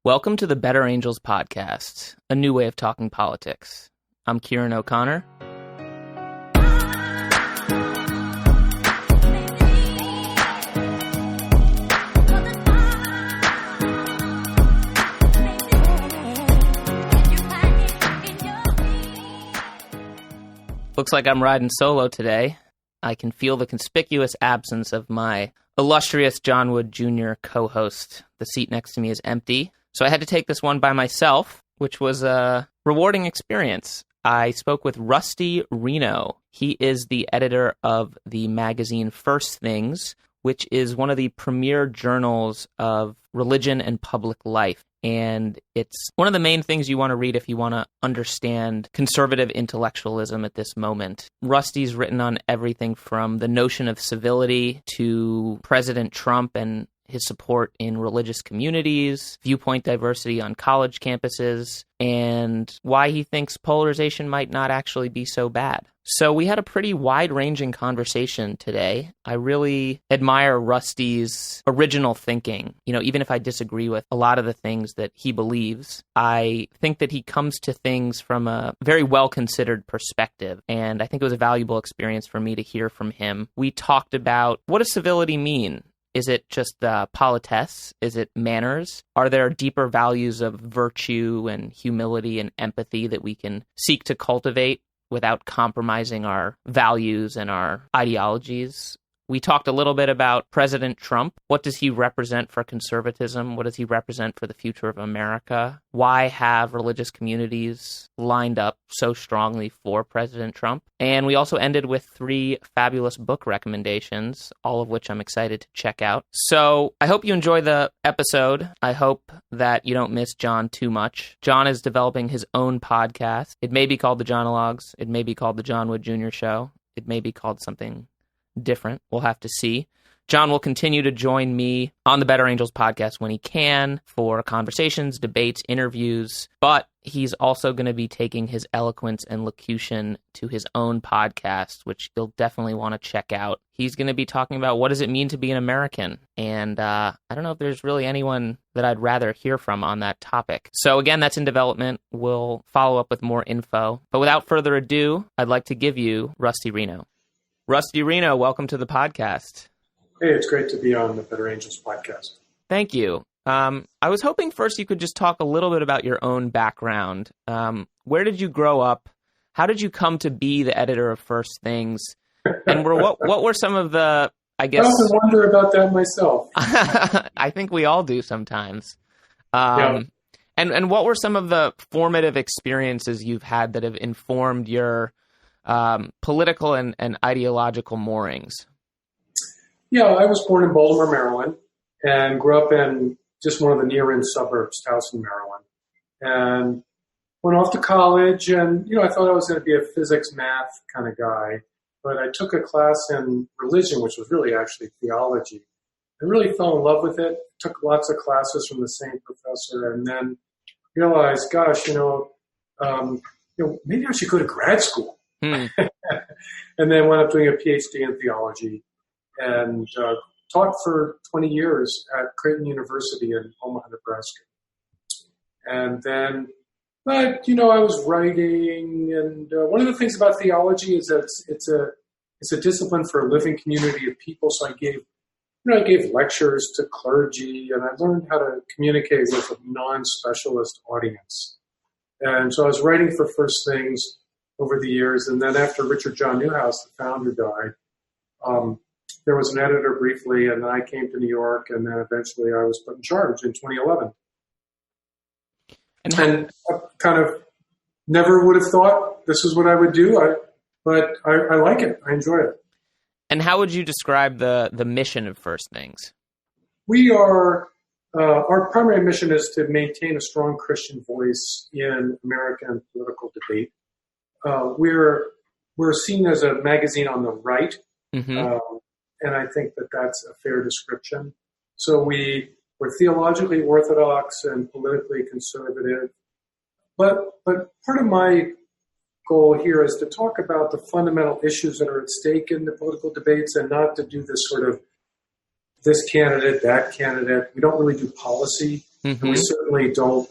Welcome to the Better Angels podcast, a new way of talking politics. I'm Kieran O'Connor. Looks like I'm riding solo today. I can feel the conspicuous absence of my illustrious John Wood Jr. co-host. The seat next to me is empty. So I had to take this one by myself, which was a rewarding experience. I spoke with Rusty Reno. He is the editor of the magazine First Things, which is one of the premier journals of religion and public life. And it's one of the main things you want to read if you want to understand conservative intellectualism at this moment. Rusty's written on everything from the notion of civility to President Trump and his support in religious communities, viewpoint diversity on college campuses, and why he thinks polarization might not actually be so bad. So we had a pretty wide-ranging conversation today. I really admire Rusty's original thinking. You know, even if I disagree with a lot of the things that he believes, I think that he comes to things from a very well-considered perspective, and I think it was a valuable experience for me to hear from him. We talked about, what does civility mean? Is it just politesse? Is it manners? Are there deeper values of virtue and humility and empathy that we can seek to cultivate without compromising our values and our ideologies? We talked a little bit about President Trump. What does he represent for conservatism? What does he represent for the future of America? Why have religious communities lined up so strongly for President Trump? And we also ended with 3 fabulous book recommendations, all of which I'm excited to check out. So I hope you enjoy the episode. I hope that you don't miss John too much. John is developing his own podcast. It may be called The Johnologues. It may be called The John Wood Jr. Show. It may be called something different. We'll have to see. John will continue to join me on the Better Angels podcast when he can for conversations, debates, interviews, but he's also going to be taking his eloquence and locution to his own podcast, which you'll definitely want to check out. He's going to be talking about what does it mean to be an American, and I don't know if there's really anyone that I'd rather hear from on that topic. So again, that's in development. We'll follow up with more info, but without further ado, I'd like to give you Rusty Reno. Rusty Reno, welcome to the podcast. Hey, it's great to be on the Better Angels podcast. Thank you. I was hoping first you could just talk a little bit about your own background. Where did you grow up? How did you come to be the editor of First Things? And what were some of the, I guess... I often wonder about that myself. I think we all do sometimes. Yeah. And what were some of the formative experiences you've had that have informed your political and ideological moorings? Yeah, I was born in Baltimore, Maryland, and grew up in just one of the near-in suburbs, Towson, Maryland, and went off to college. And I thought I was going to be a physics, math kind of guy, but I took a class in religion, which was really actually theology. I really fell in love with it. Took lots of classes from the same professor, and then realized, gosh, maybe I should go to grad school. And then wound up doing a PhD in theology and taught for 20 years at Creighton University in Omaha, Nebraska. And then, I was writing, and one of the things about theology is that it's a discipline for a living community of people. So I gave lectures to clergy, and I learned how to communicate with a non-specialist audience. And so I was writing for First Things over the years, and then after Richard John Newhouse, the founder, died, there was an editor briefly, and then I came to New York, and then eventually I was put in charge in 2011. And I kind of never would have thought this is what I would do, but I like it. I enjoy it. And how would you describe the mission of First Things? We are, our primary mission is to maintain a strong Christian voice in American political debate. We're seen as a magazine on the right, and I think that that's a fair description. So we're theologically orthodox and politically conservative, but part of my goal here is to talk about the fundamental issues that are at stake in the political debates, and not to do this sort of this candidate, that candidate. We don't really do policy And we certainly don't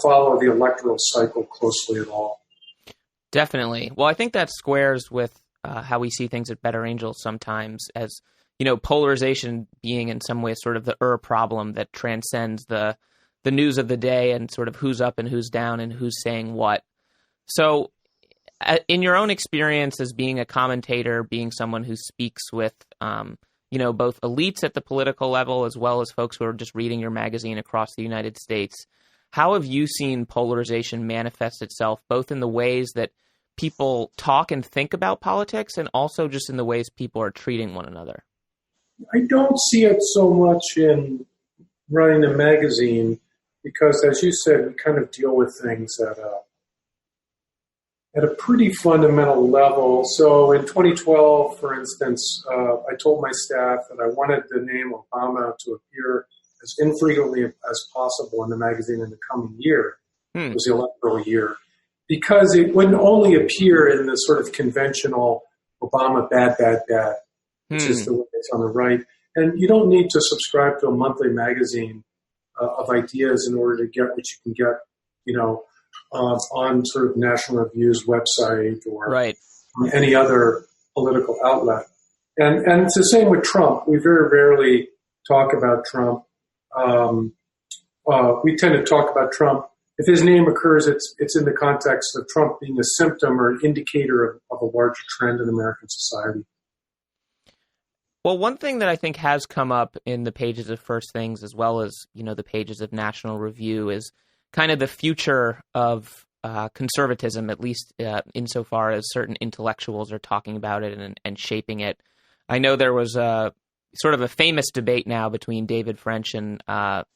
follow the electoral cycle closely at all. Definitely. Well, I think that squares with how we see things at Better Angels sometimes as, polarization being in some way sort of the problem that transcends the news of the day and sort of who's up and who's down and who's saying what. So in your own experience as being a commentator, being someone who speaks with, both elites at the political level as well as folks who are just reading your magazine across the United States, how have you seen polarization manifest itself both in the ways that people talk and think about politics and also just in the ways people are treating one another? I don't see it so much in running a magazine because, as you said, we kind of deal with things at a pretty fundamental level. So in 2012, for instance, I told my staff that I wanted the name Obama to appear as infrequently as possible in the magazine in the coming year. It was the electoral year. Because it wouldn't only appear in the sort of conventional Obama bad, bad, bad, which is the way it's on the right. And you don't need to subscribe to a monthly magazine of ideas in order to get what you can get, on sort of National Review's website or on any other political outlet. And it's the same with Trump. We very rarely talk about Trump. We tend to talk about Trump. If his name occurs, it's in the context of Trump being a symptom or an indicator of a larger trend in American society. Well, one thing that I think has come up in the pages of First Things as well as, the pages of National Review is kind of the future of conservatism, at least insofar as certain intellectuals are talking about it and shaping it. I know there was sort of a famous debate now between David French and Sohrab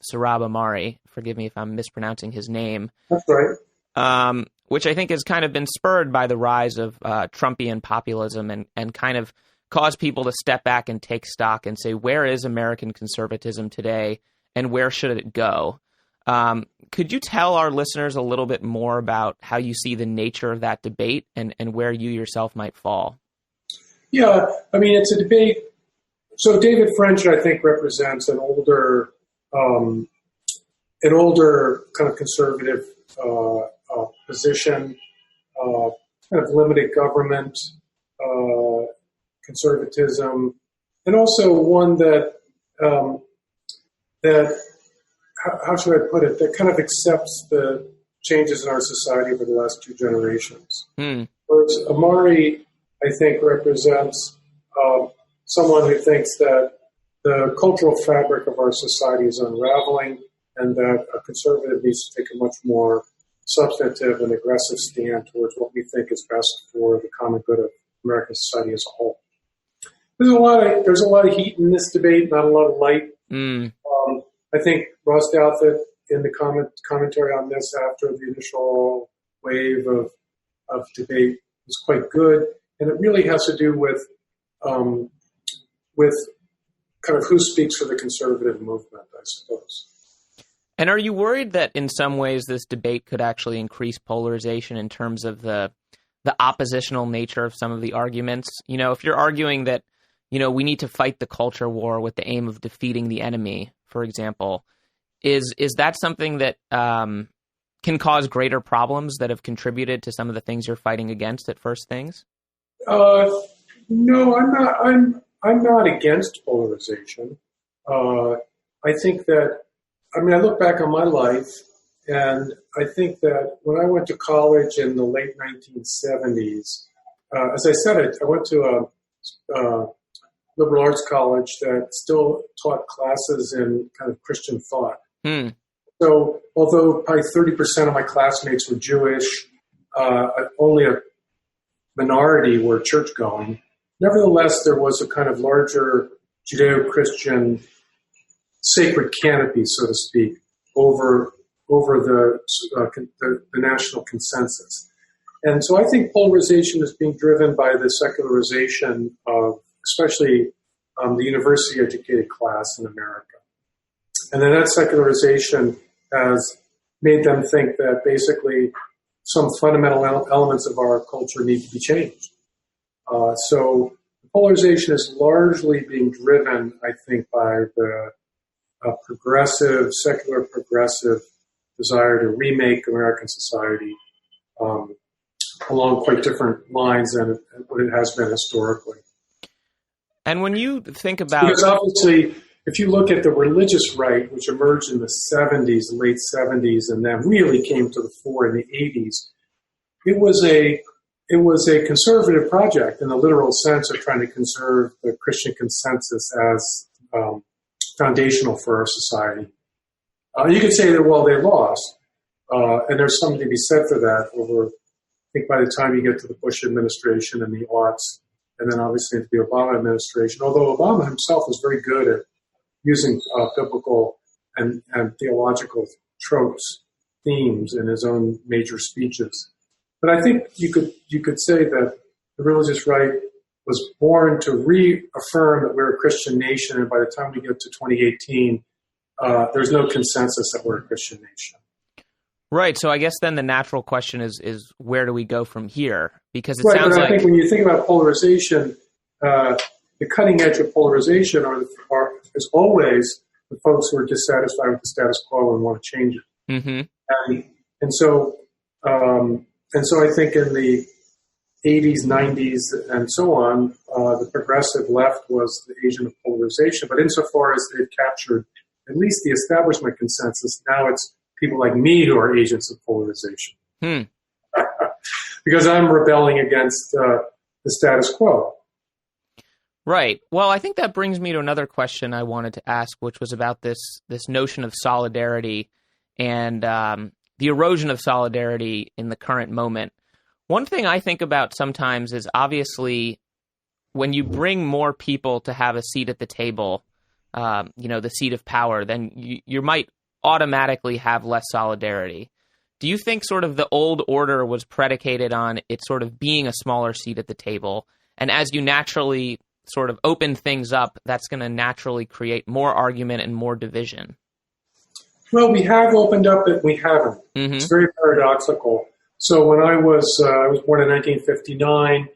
Ahmari. Forgive me if I'm mispronouncing his name. That's right. Which I think has kind of been spurred by the rise of Trumpian populism and kind of caused people to step back and take stock and say, where is American conservatism today and where should it go? Could you tell our listeners a little bit more about how you see the nature of that debate and where you yourself might fall? Yeah, I mean, it's a debate. So David French, I think, represents an older kind of conservative position, kind of limited government, conservatism, and also one that how should I put it, that kind of accepts the changes in our society over the last two generations. Whereas Ahmari, I think, represents someone who thinks that the cultural fabric of our society is unraveling and that a conservative needs to take a much more substantive and aggressive stand towards what we think is best for the common good of American society as a whole. There's a lot of heat in this debate, not a lot of light. I think Ross Douthat in the commentary on this after the initial wave of debate was quite good, and it really has to do with kind of who speaks for the conservative movement, I suppose. And are you worried that in some ways this debate could actually increase polarization in terms of the oppositional nature of some of the arguments? If you're arguing that, we need to fight the culture war with the aim of defeating the enemy, for example, is that something that can cause greater problems that have contributed to some of the things you're fighting against at First Things? No, I'm not. I'm not against polarization. I think that, I look back on my life, and I think that when I went to college in the late 1970s, as I said, I went to a liberal arts college that still taught classes in kind of Christian thought. So although probably 30% of my classmates were Jewish, only a minority were church-going. Nevertheless, there was a kind of larger Judeo-Christian sacred canopy, so to speak, over the national consensus. And so I think polarization is being driven by the secularization of especially the university-educated class in America. And then that secularization has made them think that basically some fundamental elements of our culture need to be changed. So polarization is largely being driven, I think, by the progressive, secular progressive desire to remake American society along quite different lines than what it has been historically. And when you think about... Because obviously, if you look at the religious right, which emerged in the 70s, late 70s, and then really came to the fore in the 80s, it was a conservative project in the literal sense of trying to conserve the Christian consensus as foundational for our society. You could say that, well, they lost, and there's something to be said for that over, I think by the time you get to the Bush administration and the aughts, and then obviously into the Obama administration, although Obama himself was very good at using biblical and theological tropes, themes in his own major speeches. But I think you could say that the religious right was born to reaffirm that we're a Christian nation, and by the time we get to 2018, there's no consensus that we're a Christian nation. Right. So I guess then the natural question is where do we go from here? Because it right, sounds but I like... think when you think about polarization, the cutting edge of polarization is always the folks who are dissatisfied with the status quo and want to change it. Mm-hmm. And so I think in the 80s, 90s, and so on, the progressive left was the agent of polarization. But insofar as they've captured at least the establishment consensus, now it's people like me who are agents of polarization. Because I'm rebelling against the status quo. Right. Well, I think that brings me to another question I wanted to ask, which was about this notion of solidarity and the erosion of solidarity in the current moment. One thing I think about sometimes is obviously when you bring more people to have a seat at the table, the seat of power, then you might automatically have less solidarity. Do you think sort of the old order was predicated on it sort of being a smaller seat at the table? And as you naturally sort of open things up, that's going to naturally create more argument and more division? Well, we have opened up and we haven't. Mm-hmm. It's very paradoxical. So when I was born in 1959,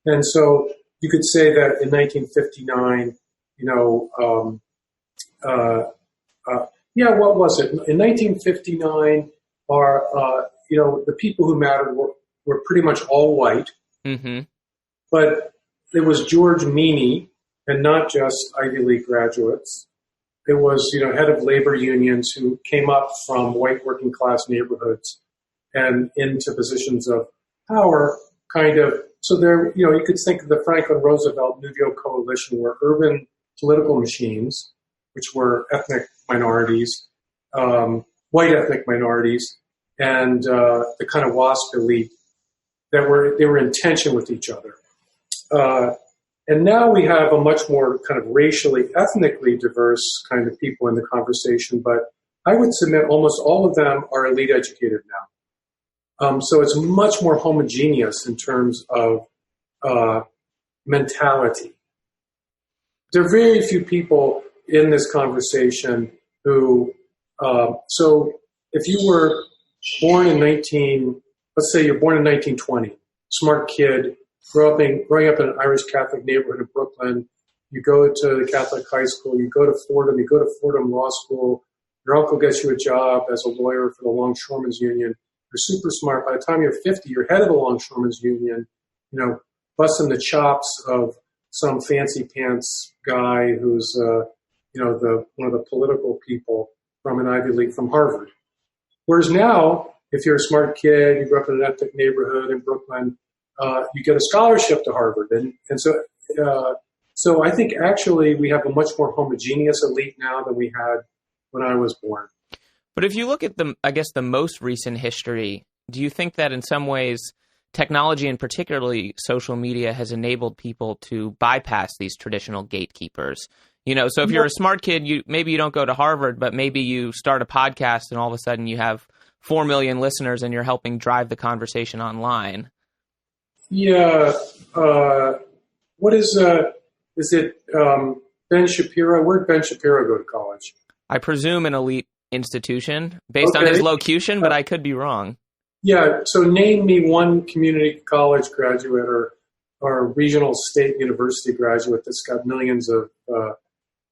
and so you could say that in 1959, what was it? In 1959, the people who mattered were pretty much all white. Mm-hmm. But it was George Meany, and not just Ivy League graduates. It was, head of labor unions who came up from white working class neighborhoods and into positions of power, kind of. So there, you could think of the Franklin Roosevelt New Deal coalition were urban political machines, which were ethnic minorities, white ethnic minorities, and the kind of WASP elite they were in tension with each other. And now we have a much more kind of racially, ethnically diverse kind of people in the conversation, but I would submit almost all of them are elite educated now. So it's much more homogeneous in terms of mentality. There are very few people in this conversation who, so if you were born in let's say you're born in 1920, smart kid, growing up in an Irish Catholic neighborhood in Brooklyn, you go to the Catholic high school, you go to Fordham, Law School, your uncle gets you a job as a lawyer for the Longshoremen's Union, you're super smart. By the time you're 50, you're head of the Longshoremen's Union, busting the chops of some fancy pants guy who's, one of the political people from an Ivy League from Harvard. Whereas now, if you're a smart kid, you grew up in an ethnic neighborhood in Brooklyn, you get a scholarship to Harvard. And so I think actually we have a much more homogeneous elite now than we had when I was born. But if you look at the most recent history, do you think that in some ways technology and particularly social media has enabled people to bypass these traditional gatekeepers? So if you're a smart kid, maybe you don't go to Harvard, but maybe you start a podcast and all of a sudden you have 4 million listeners and you're helping drive the conversation online. Yeah. What is it Ben Shapiro? Where'd Ben Shapiro go to college? I presume an elite institution based on his locution, but I could be wrong. Yeah. So name me one community college graduate or regional state university graduate that's got millions of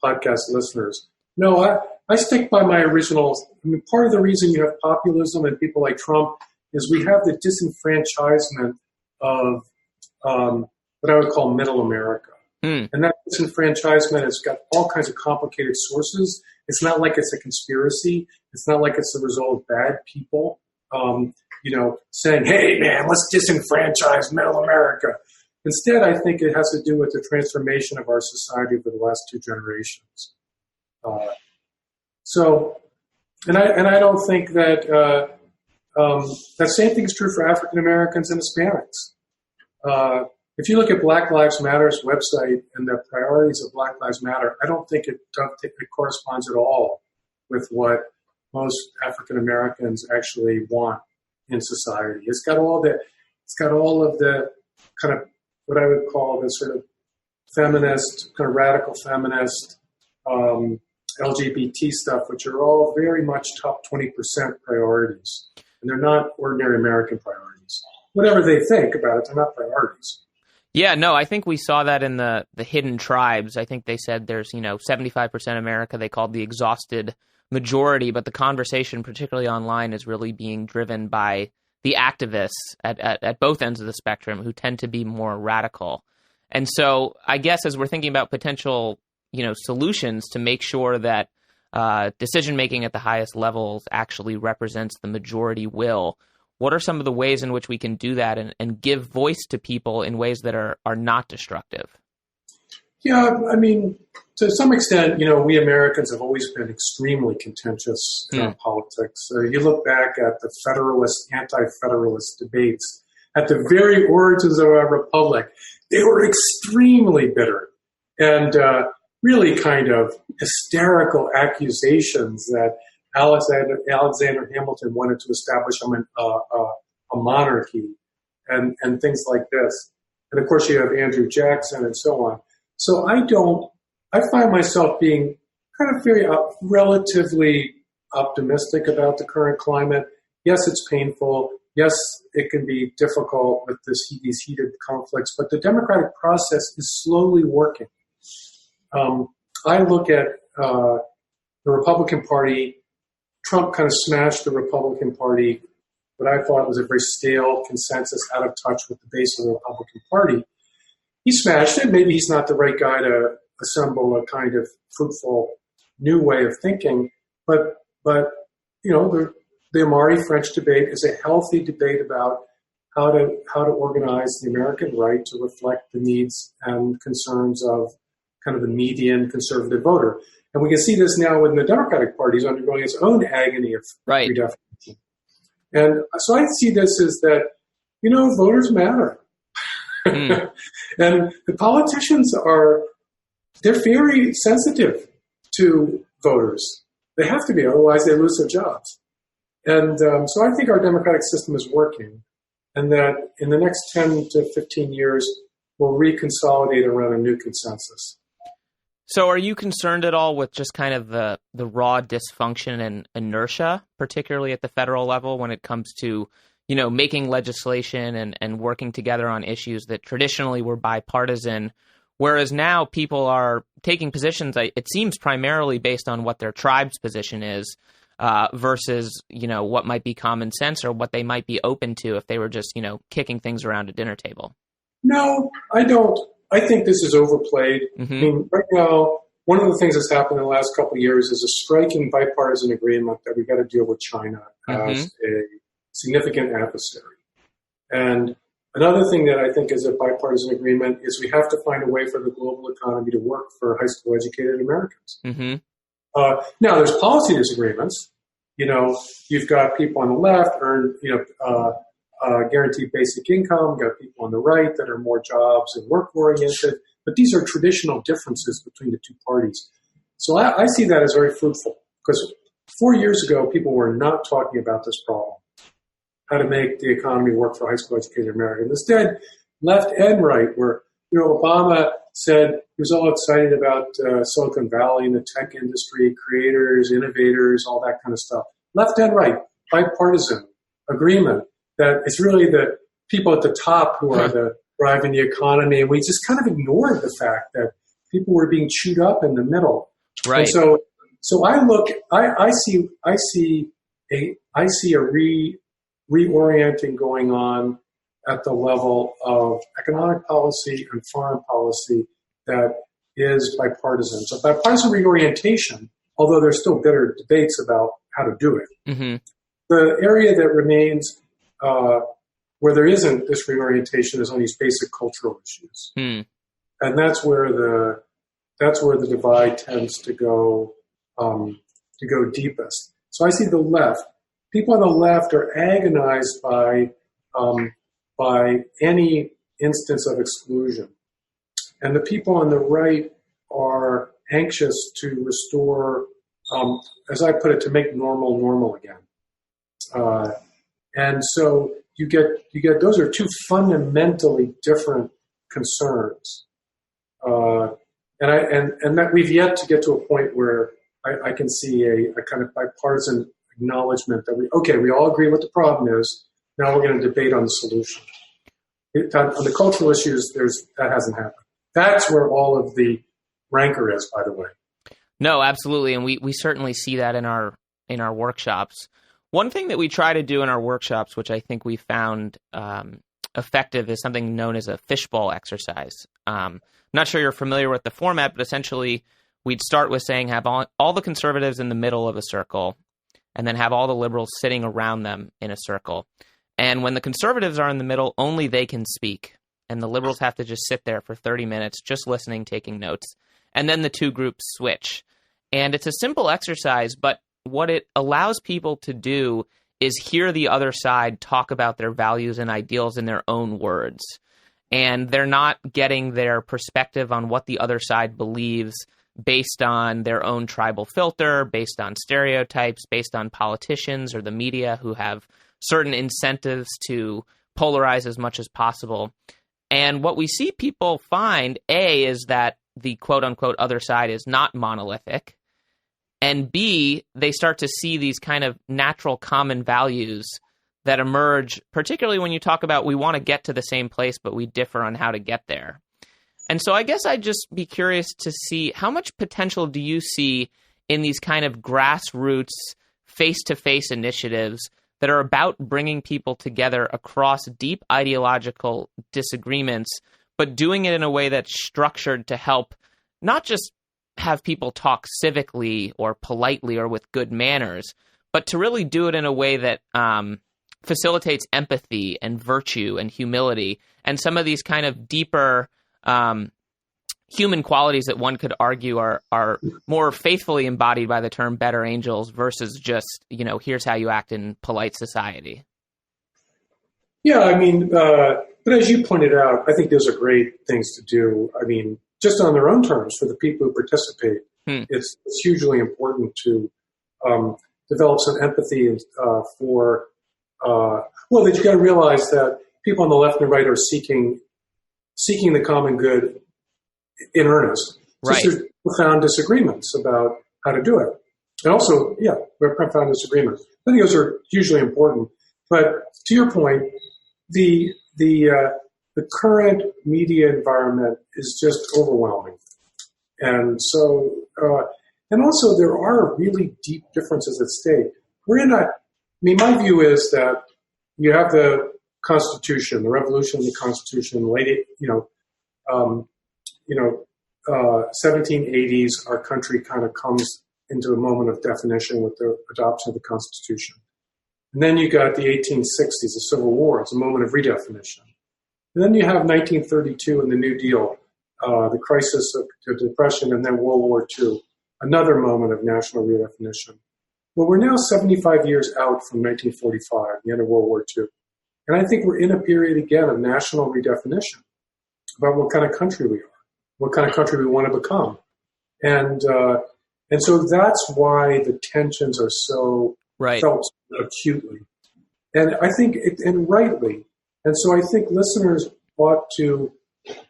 podcast listeners. No, I stick by my original. I mean, part of the reason you have populism and people like Trump is we have the disenfranchisement of what I would call middle America. And that disenfranchisement has got all kinds of complicated sources. It's not like it's a conspiracy. It's not like it's the result of bad people, saying, hey, man, let's disenfranchise middle America. Instead, I think it has to do with the transformation of our society over the last 2 generations. I don't think that that same thing is true for African Americans and Hispanics. If you look at Black Lives Matter's website and the priorities of Black Lives Matter, I don't think it corresponds at all with what most African Americans actually want in society. It's got all of the kind of what I would call the sort of feminist, kind of radical feminist, LGBT stuff, which are all very much top 20% priorities. And they're not ordinary American priorities. Whatever they think about it, they're not priorities. Yeah, no, I think we saw that in the hidden tribes. I think they said there's, 75% America they called the exhausted majority, but the conversation, particularly online, is really being driven by the activists at both ends of the spectrum who tend to be more radical. And so I guess as we're thinking about potential, solutions to make sure that decision-making at the highest levels actually represents the majority will, what are some of the ways in which we can do that and give voice to people in ways that are not destructive? Yeah, I mean, to some extent, we Americans have always been extremely contentious in our politics. You look back at the Federalist, anti-Federalist debates at the very origins of our republic. They were extremely bitter and really kind of hysterical accusations that Alexander Hamilton wanted to establish a monarchy and things like this. And of course you have Andrew Jackson and so on. So I find myself being kind of very relatively optimistic about the current climate. Yes, it's painful. Yes, it can be difficult with these heated conflicts, but the democratic process is slowly working. I look at the Republican Party. Trump kind of smashed the Republican Party, what I thought was a very stale consensus, out of touch with the base of the Republican Party. He smashed it. Maybe he's not the right guy to assemble a kind of fruitful new way of thinking. But the Amari French debate is a healthy debate about how to organize the American right to reflect the needs and concerns of kind of the median conservative voter. And we can see this now when the Democratic Party is undergoing its own agony of redefinition. And so I see this as that, voters matter. And the politicians they're very sensitive to voters. They have to be, otherwise they lose their jobs. And so I think our democratic system is working, and that in the next 10 to 15 years, we'll reconsolidate around a new consensus. So are you concerned at all with just kind of the raw dysfunction and inertia, particularly at the federal level when it comes to, making legislation and working together on issues that traditionally were bipartisan, whereas now people are taking positions, it seems primarily based on what their tribe's position is versus, what might be common sense or what they might be open to if they were just, kicking things around a dinner table? No, I don't. I think this is overplayed. I mean, right now, one of the things that's happened in the last couple of years is a striking bipartisan agreement that we've got to deal with China as a significant adversary. And another thing that I think is a bipartisan agreement is we have to find a way for the global economy to work for high school educated Americans. Now, there's policy disagreements. You've got people on the left earn, guaranteed basic income. You've got people on the right that are more jobs and work-oriented. But these are traditional differences between the two parties. So I see that as very fruitful, because 4 years ago, people were not talking about this problem, how to make the economy work for high school educated Americans. Instead, left and right, where Obama said he was all excited about Silicon Valley and the tech industry, creators, innovators, all that kind of stuff. Left and right, bipartisan agreement that it's really the people at the top who are driving the economy. And we just kind of ignored the fact that people were being chewed up in the middle. Right. And So I see a reorienting going on at the level of economic policy and foreign policy that is bipartisan. So bipartisan reorientation, although there's still bitter debates about how to do it. Mm-hmm. The area that remains where there isn't this reorientation is on these basic cultural issues. And that's where the divide tends to go deepest. So I see the left. People on the left are agonized by any instance of exclusion. And the people on the right are anxious to restore, as I put it, to make normal again. And so you get those are two fundamentally different concerns. And that we've yet to get to a point where I can see a kind of bipartisan acknowledgement that we all agree what the problem is. Now we're going to debate on the solution. On the cultural issues, that hasn't happened. That's where all of the rancor is, by the way. No, absolutely, and we certainly see that in our workshops. One thing that we try to do in our workshops, which I think we found effective, is something known as a fishbowl exercise. I'm not sure you're familiar with the format, but essentially we'd start with saying have all the conservatives in the middle of a circle, and then have all the liberals sitting around them in a circle. And when the conservatives are in the middle, only they can speak. And the liberals have to just sit there for 30 minutes, just listening, taking notes. And then the two groups switch. And it's a simple exercise, but what it allows people to do is hear the other side talk about their values and ideals in their own words. And they're not getting their perspective on what the other side believes based on their own tribal filter, based on stereotypes, based on politicians or the media who have certain incentives to polarize as much as possible. And what we see people find, A, is that the quote-unquote other side is not monolithic, and B, they start to see these kind of natural common values that emerge, particularly when you talk about we want to get to the same place, but we differ on how to get there. And so I guess I'd just be curious to see how much potential do you see in these kind of grassroots, face-to-face initiatives that are about bringing people together across deep ideological disagreements, but doing it in a way that's structured to help not just have people talk civically or politely or with good manners, but to really do it in a way that facilitates empathy and virtue and humility and some of these kind of deeper human qualities that one could argue are more faithfully embodied by the term better angels versus just, here's how you act in polite society. Yeah, I mean, but as you pointed out, I think those are great things to do. I mean, just on their own terms for the people who participate, it's hugely important to develop some empathy for, that you got to realize that people on the left and right are seeking the common good in earnest. Right. There's profound disagreements about how to do it. And also, we have profound disagreements. I think those are hugely important. But to your point, the current media environment is just overwhelming. And so, and also there are really deep differences at stake. My view is that you have the Constitution, the revolution of the Constitution, 1780s, our country kind of comes into a moment of definition with the adoption of the Constitution. And then you got the 1860s, the Civil War. It's a moment of redefinition. And then you have 1932 and the New Deal, the crisis of the Depression, and then World War II, another moment of national redefinition. Well, we're now 75 years out from 1945, the end of World War II. And I think we're in a period again of national redefinition about what kind of country we are, what kind of country we want to become. And so that's why the tensions are so felt acutely. And I think, and rightly. And so I think listeners ought to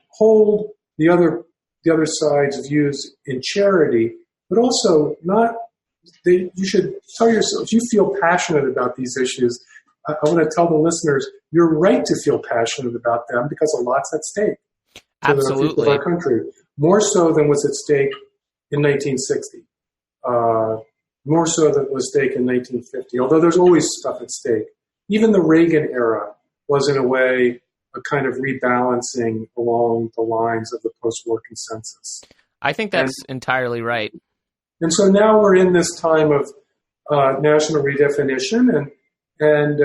hold the other side's views in charity, but also you should tell yourself, if you feel passionate about these issues, I want to tell the listeners, you're right to feel passionate about them because a lot's at stake. Absolutely. For our country, more so than was at stake in 1960. more so than was at stake in 1950, although there's always stuff at stake. Even the Reagan era was, in a way, a kind of rebalancing along the lines of the post-war consensus. I think that's entirely right. And so now we're in this time of national redefinition, and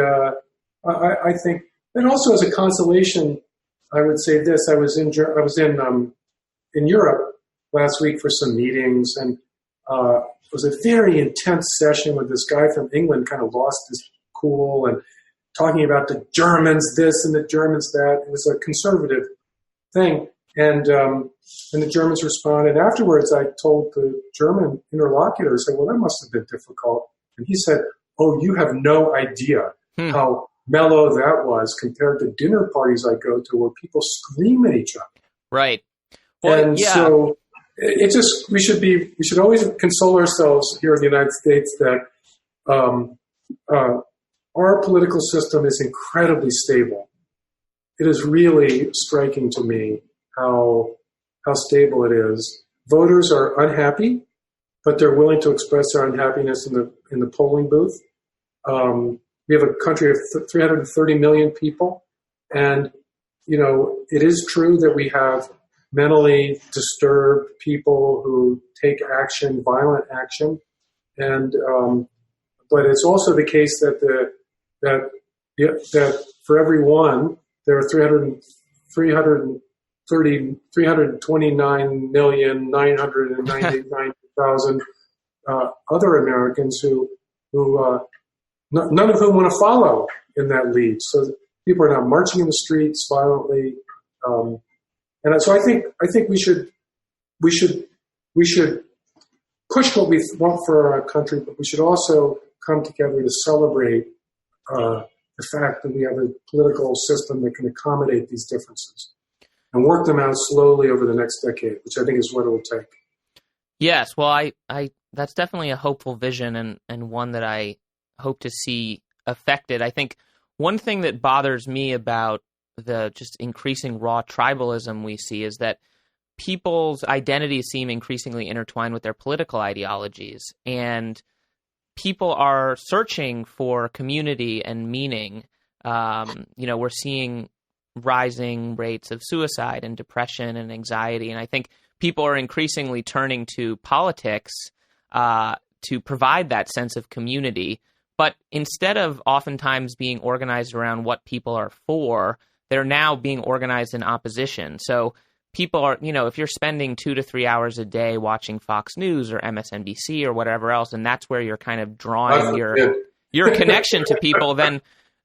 I think, and also as a consolation, I would say this: I was in Europe last week for some meetings, and it was a very intense session with this guy from England, kind of lost his cool and talking about the Germans this and the Germans that. It was a conservative thing, and the Germans responded. Afterwards, I told the German interlocutor, I said, "Well, that must have been difficult," and he said, "Oh, you have no idea how mellow that was compared to dinner parties I go to where people scream at each other." Right. Well, and so it just we should always console ourselves here in the United States that our political system is incredibly stable. It is really striking to me how stable it is. Voters are unhappy, but they're willing to express their unhappiness in the polling booth. We have a country of 330 million people, and it is true that we have mentally disturbed people who take action, violent action, and but it's also the case that for every one there are 329,999,000 other Americans who none of whom want to follow in that lead. So people are now marching in the streets violently, and so I think we should push what we want for our country, but we should also come together to celebrate the fact that we have a political system that can accommodate these differences and work them out slowly over the next decade, which I think is what it will take. Yes, well, I that's definitely a hopeful vision and one that I hope to see affected. I think one thing that bothers me about the just increasing raw tribalism we see is that people's identities seem increasingly intertwined with their political ideologies, and people are searching for community and meaning. We're seeing rising rates of suicide and depression and anxiety, and I think people are increasingly turning to politics to provide that sense of community. But instead of oftentimes being organized around what people are for, they're now being organized in opposition. So people are, if you're spending 2 to 3 hours a day watching Fox News or MSNBC or whatever else, and that's where you're kind of drawing your connection to people, then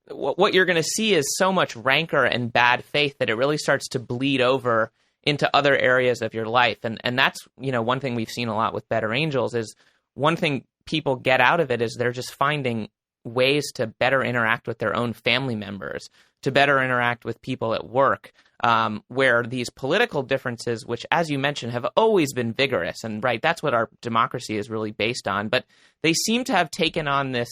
what you're going to see is so much rancor and bad faith that it really starts to bleed over into other areas of your life. And that's, one thing we've seen a lot with Better Angels is one thing people get out of it is they're just finding ways to better interact with their own family members, to better interact with people at work, where these political differences, which, as you mentioned, have always been vigorous, and right, that's what our democracy is really based on, but they seem to have taken on this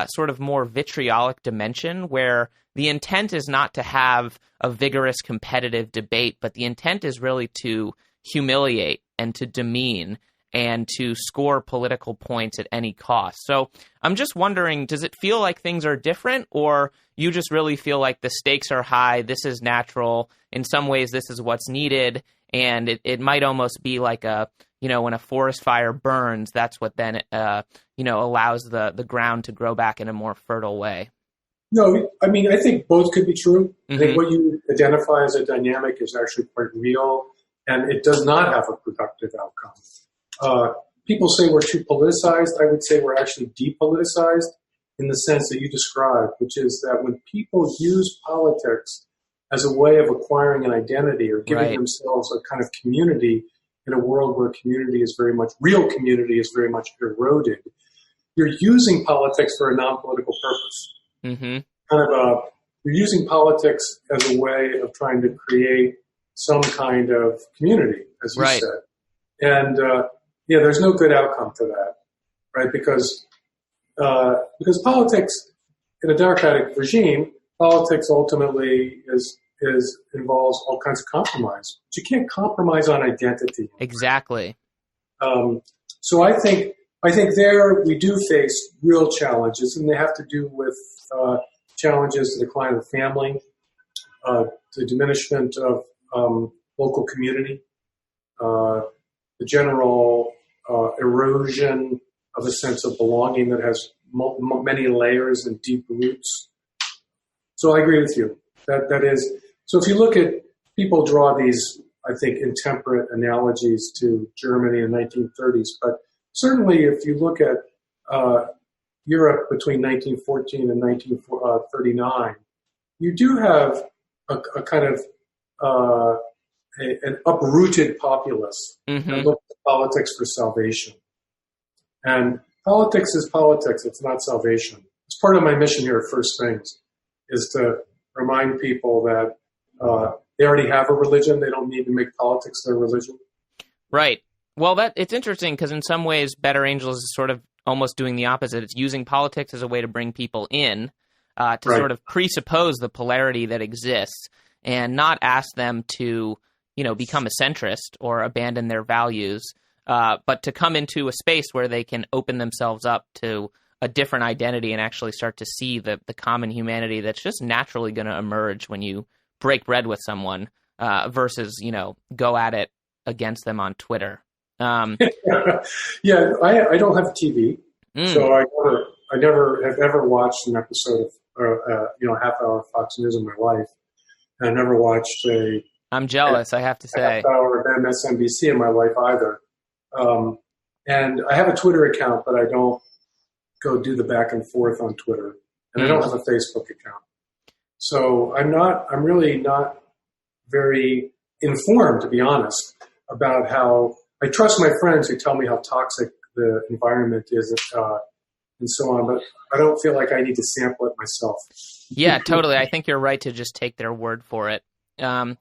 sort of more vitriolic dimension where the intent is not to have a vigorous competitive debate, but the intent is really to humiliate and to demean and to score political points at any cost. So I'm just wondering, does it feel like things are different, or you just really feel like the stakes are high, this is natural, in some ways this is what's needed, and it might almost be like when a forest fire burns, that's what then allows the ground to grow back in a more fertile way? No, I mean, I think both could be true. Mm-hmm. I think what you identify as a dynamic is actually quite real, and it does not have a productive outcome. People say we're too politicized. I would say we're actually depoliticized in the sense that you described, which is that when people use politics as a way of acquiring an identity or giving themselves a kind of community in a world where real community is very much eroded, you're using politics for a non-political purpose. Mm-hmm. You're using politics as a way of trying to create some kind of community, as you said. And there's no good outcome for that, right? Because politics in a democratic regime, politics ultimately involves all kinds of compromise. But you can't compromise on identity. Exactly. So I think there we do face real challenges, and they have to do with challenges, the decline of the family, the diminishment of local community, the general erosion of a sense of belonging that has many layers and deep roots. So I agree with you. That is, so if you look at, people draw these, I think, intemperate analogies to Germany in the 1930s, but certainly if you look at Europe between 1914 and 1939, you do have a kind of an uprooted populace that look at politics for salvation. And politics is politics. It's not salvation. It's part of my mission here at First Things, is to remind people that they already have a religion. They don't need to make politics their religion. Right. Well, it's interesting because in some ways, Better Angels is sort of almost doing the opposite. It's using politics as a way to bring people in, to sort of presuppose the polarity that exists and not ask them to, become a centrist or abandon their values, but to come into a space where they can open themselves up to a different identity and actually start to see the common humanity that's just naturally going to emerge when you break bread with someone versus, go at it against them on Twitter. Yeah, I don't have TV, so I never have ever watched an episode of, half-hour Fox News in my life. And I never watched I'm jealous, I have to say. half-hour of MSNBC in my life either. And I have a Twitter account, but I don't go do the back and forth on Twitter. And I don't have a Facebook account. So I'm really not very informed, to be honest, about how I trust my friends who tell me how toxic the environment is, and so on, but I don't feel like I need to sample it myself. Yeah, totally. I think you're right to just take their word for it. So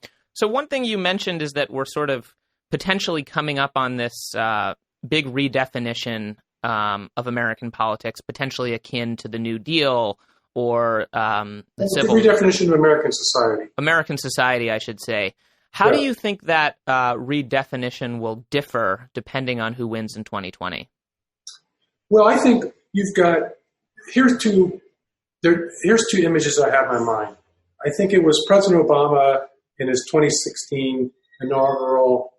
one thing you mentioned is that we're sort of potentially coming up on this big redefinition of American politics, potentially akin to the New Deal or the redefinition of American society. American society, I should say. How do you think that redefinition will differ depending on who wins in 2020? Well, I think you've got here's two images I have in my mind. I think it was President Obama in his 2013 inaugural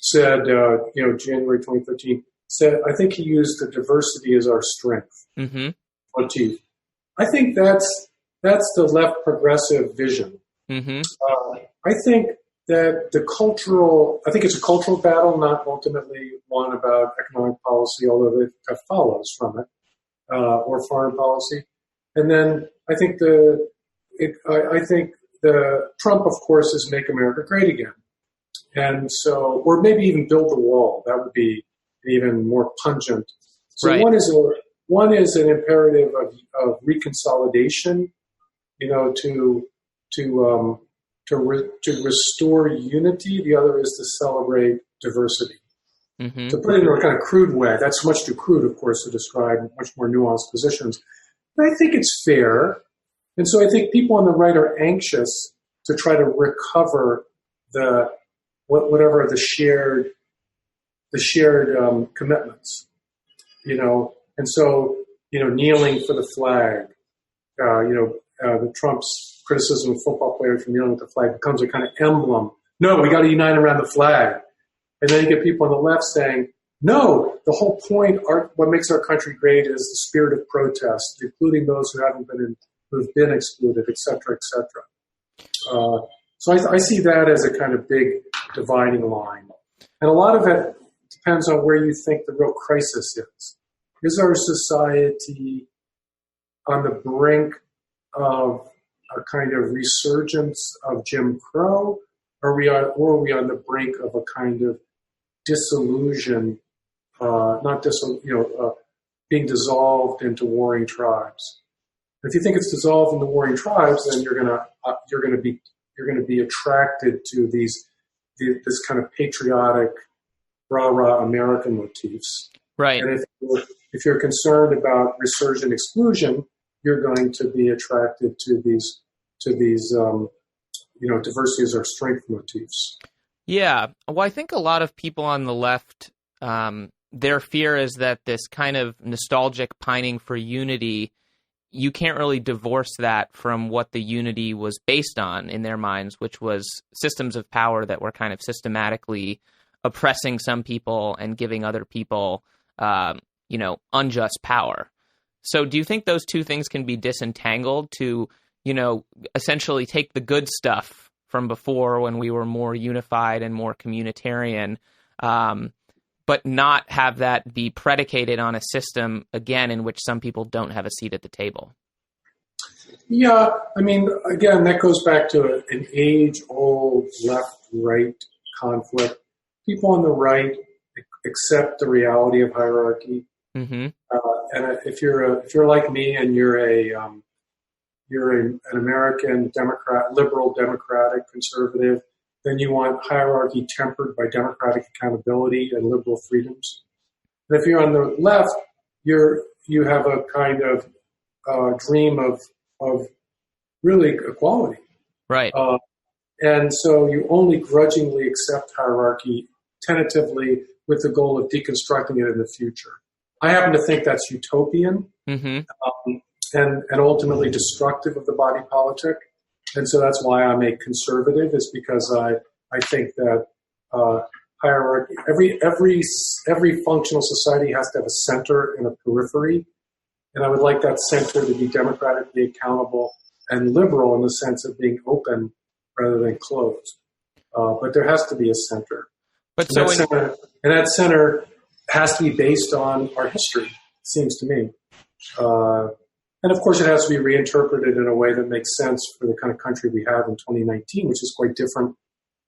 said, January 2013 said, I think he used the diversity as our strength motif. I think that's the left progressive vision. I think that I think it's a cultural battle, not ultimately one about economic policy, although it follows from it, or foreign policy. And then I think the Trump, of course, is make America great again. And so, or maybe even build the wall. That would be even more pungent. So one is an imperative of reconsolidation, to restore unity. The other is to celebrate diversity. To put it in a kind of crude way, that's much too crude, of course, to describe much more nuanced positions. But I think it's fair. And so I think people on the right are anxious to try to recover whatever the shared commitments, and so, kneeling for the flag, the Trump's criticism of football players for kneeling with the flag becomes a kind of emblem. No, we got to unite around the flag. And then you get people on the left saying, no, the whole point, what makes our country great is the spirit of protest, including those who've been excluded, et cetera, et cetera. So I see that as a kind of big dividing line. And a lot of it depends on where you think the real crisis is. Is our society on the brink of a kind of resurgence of Jim Crow, or are we on the brink of a kind of dissolution, being dissolved into warring tribes? If you think it's dissolved into warring tribes, then you're going to be attracted to this kind of patriotic, rah-rah American motifs. Right. And if you're concerned about resurgent exclusion, you're going to be attracted to these diversity as our strength motifs. Yeah. Well, I think a lot of people on the left, their fear is that this kind of nostalgic pining for unity, you can't really divorce that from what the unity was based on in their minds, which was systems of power that were kind of systematically oppressing some people and giving other people, unjust power. So do you think those two things can be disentangled to, essentially take the good stuff from before when we were more unified and more communitarian, but not have that be predicated on a system, again, in which some people don't have a seat at the table? Yeah, I mean, again, that goes back to an age-old left-right conflict. People on the right accept the reality of hierarchy, mm-hmm. And if you're like me and you're an American Democrat, liberal, democratic, conservative, then you want hierarchy tempered by democratic accountability and liberal freedoms. And if you're on the left, you have a kind of dream of really equality. Right. And so you only grudgingly accept hierarchy tentatively with the goal of deconstructing it in the future. I happen to think that's utopian, mm-hmm. And ultimately destructive of the body politic. And so that's why I'm a conservative, is because I think that hierarchy, every functional society has to have a center and a periphery. And I would like that center to be democratically accountable and liberal in the sense of being open rather than closed. But there has to be a center. But that center has to be based on our history, it seems to me. And of course, it has to be reinterpreted in a way that makes sense for the kind of country we have in 2019, which is quite different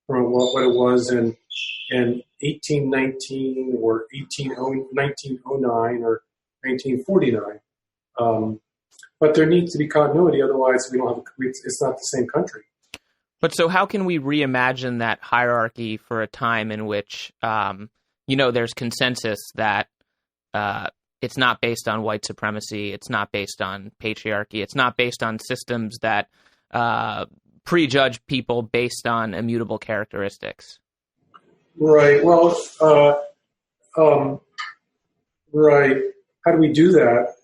from what it was in 1819 or 1909 or 1949. But there needs to be continuity, otherwise it's not the same country. But so how can we reimagine that hierarchy for a time in which, there's consensus that it's not based on white supremacy, it's not based on patriarchy, it's not based on systems that prejudge people based on immutable characteristics? Right. Well, right. How do we do that?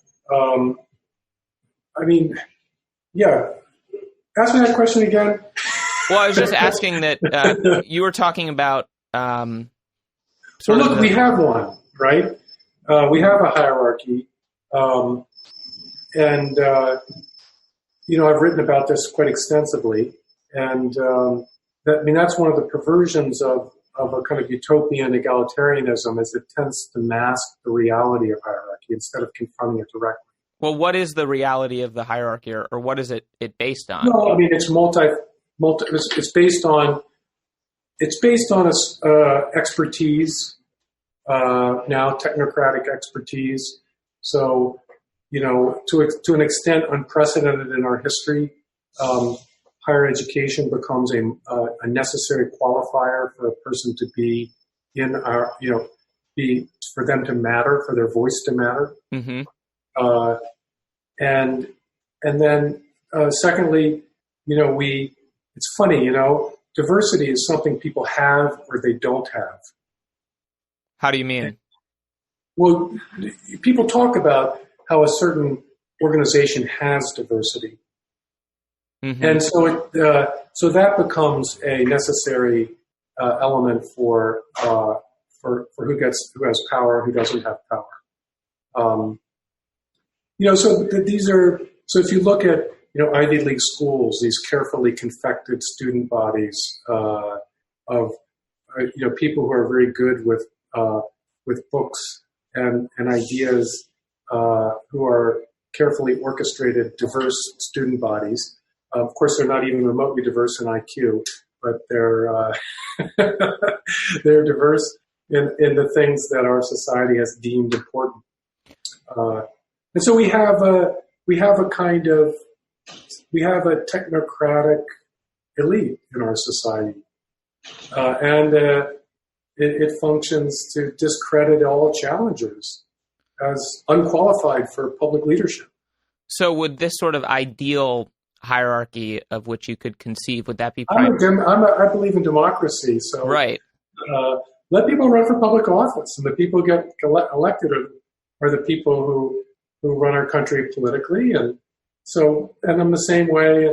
Ask me that question again. Well, I was just asking that you were talking about we have one, right? We have a hierarchy, and I've written about this quite extensively, and that's one of the perversions of a kind of utopian egalitarianism, is it tends to mask the reality of hierarchy instead of confronting it directly. Well, what is the reality of the hierarchy, or what is it based on? No, I mean it's It's based on expertise. Now technocratic expertise. So, to an extent unprecedented in our history, higher education becomes a necessary qualifier for a person to be in our, for them to matter, for their voice to matter. Mm-hmm. And then secondly, it's funny, diversity is something people have or they don't have. How do you mean? Well, people talk about how a certain organization has diversity, mm-hmm. and so that becomes a necessary element for who has power, who doesn't have power. So if you look at Ivy League schools, these carefully confected student bodies of people who are very good with books and ideas, who are carefully orchestrated, diverse student bodies. Of course, they're not even remotely diverse in IQ, but they're they're diverse in the things that our society has deemed important. And so we have a technocratic elite in our society, and it functions to discredit all challengers as unqualified for public leadership. So would this sort of ideal hierarchy of which you could conceive. Would that be I believe in democracy, so right? Let people run for public office, and the people get elected are the people who run our country politically, and in the same way,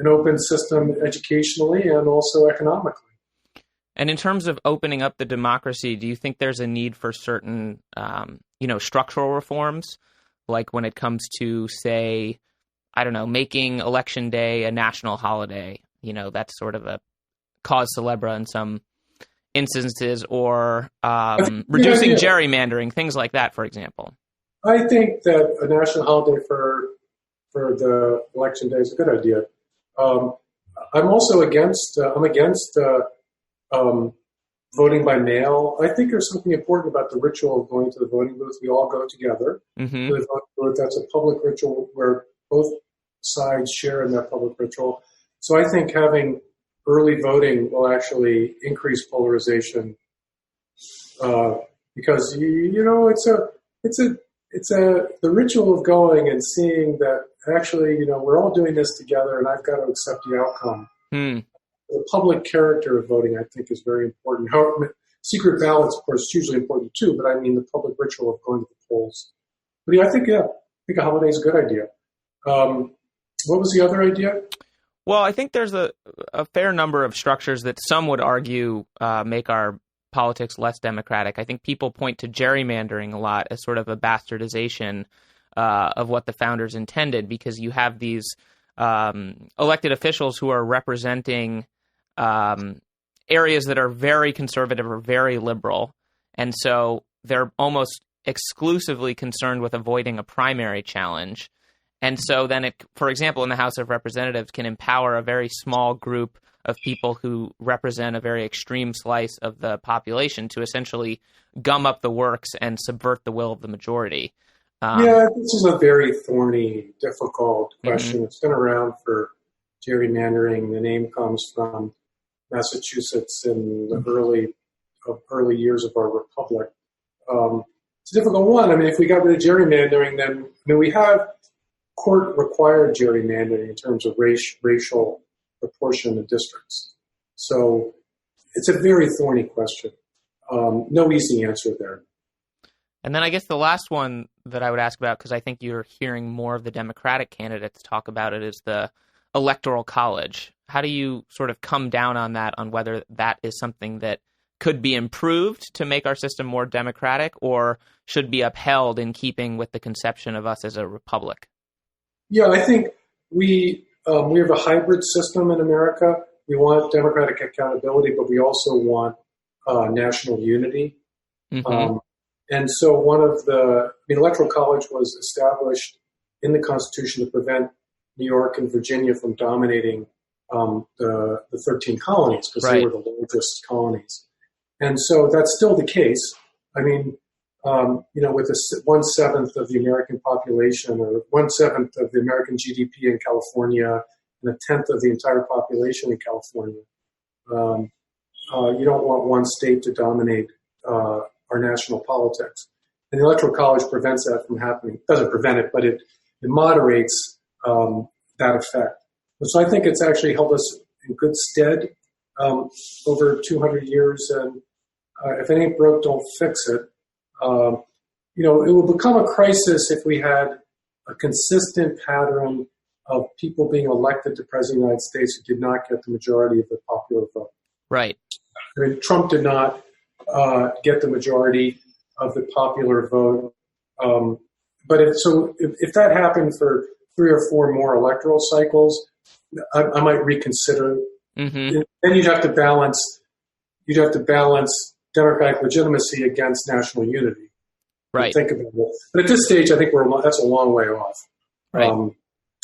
an open system educationally and also economically. And in terms of opening up the democracy, do you think there's a need for certain, structural reforms, like when it comes to, say, I don't know, making Election Day a national holiday? That's sort of a cause célèbre in some instances, or reducing gerrymandering, things like that, for example. I think that a national holiday for the Election Day is a good idea. I'm also against voting by mail. I think there's something important about the ritual of going to the voting booth. We all go together to the voting booth. That's a public ritual where both sides share in that public ritual. So I think having early voting will actually increase polarization because it's the ritual of going and seeing that actually we're all doing this together and I've got to accept the outcome. The public character of voting, I think, is very important. However, secret ballots, of course, is hugely important too, but I mean the public ritual of going to the polls. But I think a holiday is a good idea. What was the other idea? Well, I think there's a fair number of structures that some would argue make our politics less democratic. I think people point to gerrymandering a lot as sort of a bastardization of what the founders intended, because you have these elected officials who are representing areas that are very conservative or very liberal, and so they're almost exclusively concerned with avoiding a primary challenge. And so then it, for example, in the House of Representatives, can empower a very small group of people who represent a very extreme slice of the population to essentially gum up the works and subvert the will of the majority. This is a very thorny, difficult question. It's been around for gerrymandering. The name comes from Massachusetts in the early years of our republic. It's a difficult one. I mean, if we got rid of gerrymandering, then we have court-required gerrymandering in terms of racial proportion of districts. So it's a very thorny question. No easy answer there. And then I guess the last one that I would ask about, because I think you're hearing more of the Democratic candidates talk about it, is the Electoral College. How do you sort of come down on that, on whether that is something that could be improved to make our system more democratic or should be upheld in keeping with the conception of us as a republic? Yeah, I think we have a hybrid system in America. We want democratic accountability, but we also want national unity. And so the Electoral College was established in the Constitution to prevent New York and Virginia from dominating the 13 colonies, because they were the largest colonies. And so that's still the case. I mean, with 1/7 of the American population, or 1/7 of the American GDP in California, and 1/10 of the entire population in California, you don't want one state to dominate our national politics. And the Electoral College prevents that from happening. It doesn't prevent it, but it moderates that effect. And so I think it's actually held us in good stead over 200 years. And if it ain't broke, don't fix it. It will become a crisis if we had a consistent pattern of people being elected to President of the United States who did not get the majority of the popular vote. Right. I mean, Trump did not get the majority of the popular vote. But if that happened for 3 or 4 more electoral cycles, I might reconsider. Then you'd have to balance democratic legitimacy against national unity. Right. Think about it. But at this stage, I think that's a long way off. Right.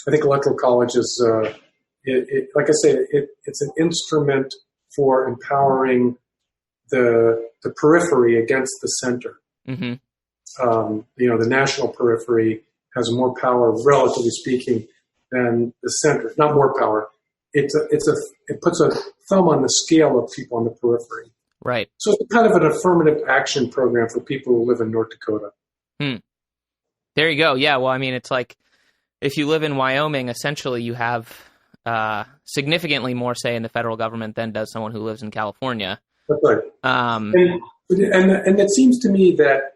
I think Electoral College is, like I say, it's an instrument for empowering the periphery against the center. The national periphery has more power, relatively speaking, than the center. Not more power. It puts a thumb on the scale of people on the periphery. Right. So it's kind of an affirmative action program for people who live in North Dakota. There you go. Yeah, well, I mean, it's like if you live in Wyoming, essentially you have significantly more say in the federal government than does someone who lives in California. That's right. And it seems to me that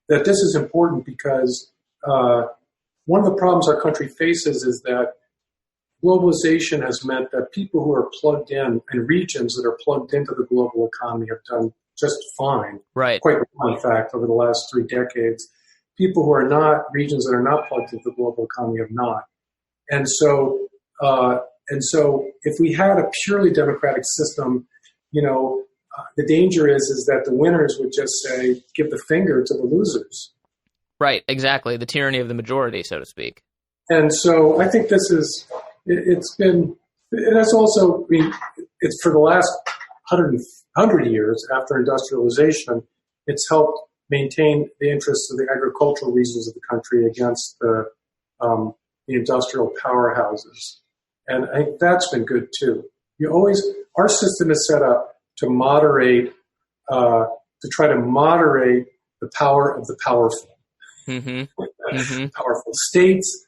this is important because one of the problems our country faces is that globalization has meant that people who are plugged in and regions that are plugged into the global economy have done just fine. Right. Quite well, in fact, over the last 3 decades. People who are not, regions that are not plugged into the global economy have not. And so if we had a purely democratic system, the danger is that the winners would just say, give the finger to the losers. Right, exactly. The tyranny of the majority, so to speak. And so I think it's for the last 100 years after industrialization, it's helped maintain the interests of the agricultural regions of the country against the industrial powerhouses. And I think that's been good too. Our system is set up to try to moderate the power of the powerful. Powerful states,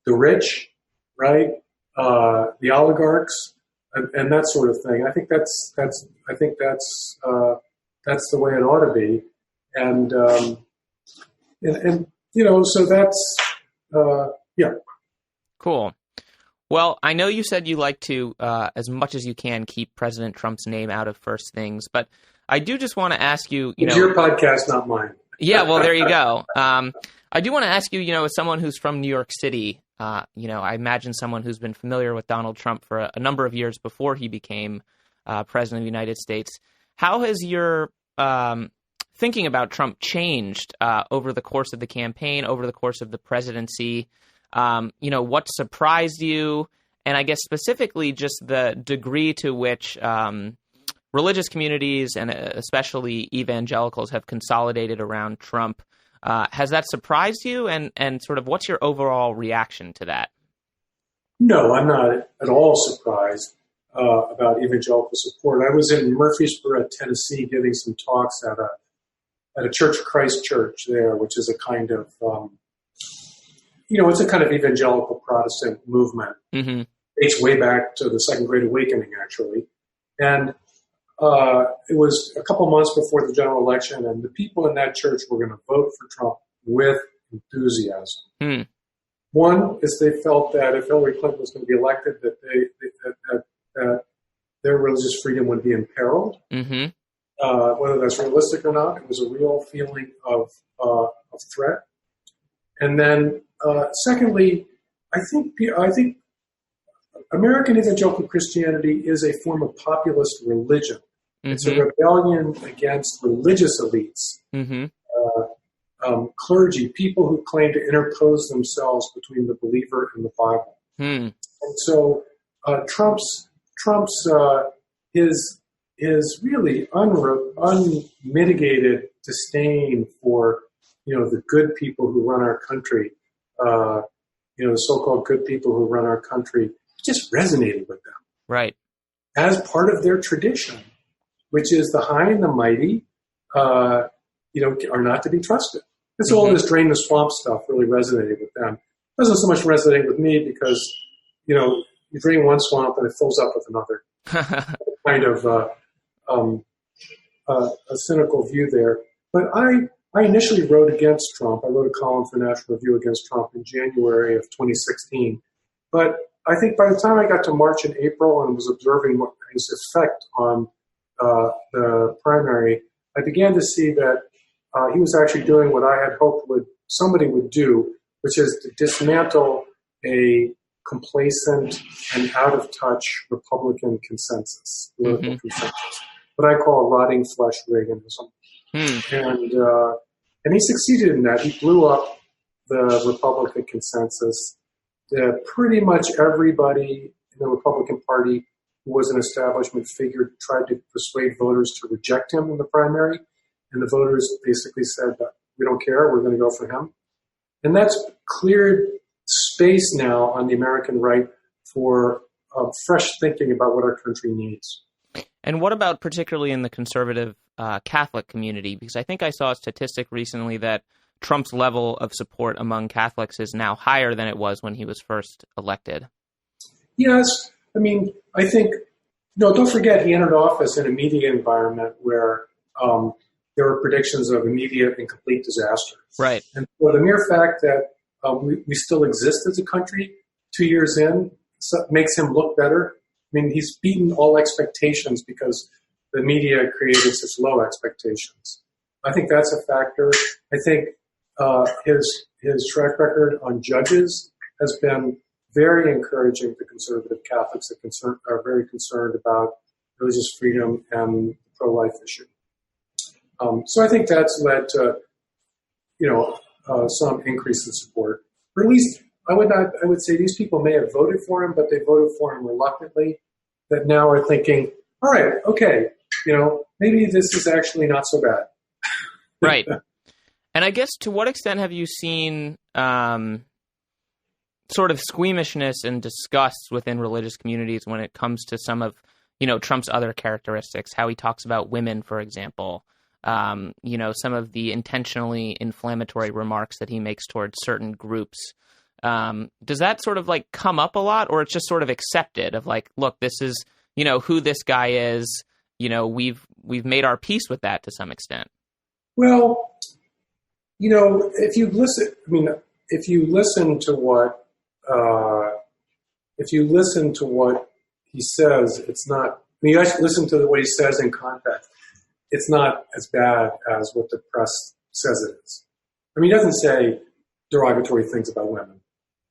the rich, right? The oligarchs, and that sort of thing. I think that's the way it ought to be. And so that's, yeah. Cool. Well, I know you said you like to, as much as you can, keep President Trump's name out of first things, but I do just want to ask you, It's your podcast, not mine. Yeah, well, there you go. I do want to ask you, as someone who's from New York City, I imagine someone who's been familiar with Donald Trump for a number of years before he became president of the United States. How has your thinking about Trump changed over the course of the campaign, over the course of the presidency? What surprised you? And I guess specifically just the degree to which religious communities and especially evangelicals have consolidated around Trump. Has that surprised you? And sort of what's your overall reaction to that? No, I'm not at all surprised about evangelical support. I was in Murfreesboro, Tennessee, giving some talks at a Church of Christ church there, which is a kind of, it's a kind of evangelical Protestant movement. Mm-hmm. Dates way back to the Second Great Awakening, actually. And it was a couple months before the general election, and the people in that church were going to vote for Trump with enthusiasm. Mm. One is they felt that if Hillary Clinton was going to be elected, that that their religious freedom would be imperiled. Mm-hmm. Whether that's realistic or not, it was a real feeling of threat. And then, secondly, I think American evangelical Christianity is a form of populist religion. Mm-hmm. It's a rebellion against religious elites, mm-hmm. Clergy, people who claim to interpose themselves between the believer and the Bible. Mm. And so Trump's his really unmitigated disdain for the good people who run our country, the so-called good people who run our country, just resonated with them. Right. As part of their tradition, which is the high and the mighty, are not to be trusted. It's mm-hmm. all this drain the swamp stuff really resonated with them. It doesn't so much resonate with me because, you drain one swamp and it fills up with another. Kind of a cynical view there. But I initially wrote against Trump. I wrote a column for National Review against Trump in January of 2016. But I think by the time I got to March and April and was observing what his effect on the primary, I began to see that he was actually doing what I had hoped somebody would do, which is to dismantle a complacent and out-of-touch Republican consensus, political mm-hmm. consensus, what I call rotting flesh Reaganism. Mm. And he succeeded in that. He blew up the Republican consensus. Pretty much everybody in the Republican Party who was an establishment figure tried to persuade voters to reject him in the primary. And the voters basically said, we don't care, we're going to go for him. And that's cleared space now on the American right for fresh thinking about what our country needs. And what about particularly in the conservative Catholic community? Because I think I saw a statistic recently that Trump's level of support among Catholics is now higher than it was when he was first elected. Yes. I mean, I think, don't forget he entered office in a media environment where there were predictions of immediate and complete disaster. Right. And for the mere fact that we still exist as a country 2 years in makes him look better. I mean, he's beaten all expectations because the media created such low expectations. I think that's a factor. I think his track record on judges has been very encouraging to conservative Catholics that are very concerned about religious freedom and the pro-life issue. So I think that's led to, some increase in support. Or at least I would say these people may have voted for him, but they voted for him reluctantly, that now are thinking, all right, okay, maybe this is actually not so bad. Right. And I guess to what extent have you seen sort of squeamishness and disgust within religious communities when it comes to some of, Trump's other characteristics, how he talks about women, for example, some of the intentionally inflammatory remarks that he makes towards certain groups. Does that sort of like come up a lot, or it's just sort of accepted of like, look, this is, who this guy is, we've made our peace with that to some extent? Well, if you listen to what he says, it's not, you actually listen to what he says in context, it's not as bad as what the press says it is. I mean, he doesn't say derogatory things about women.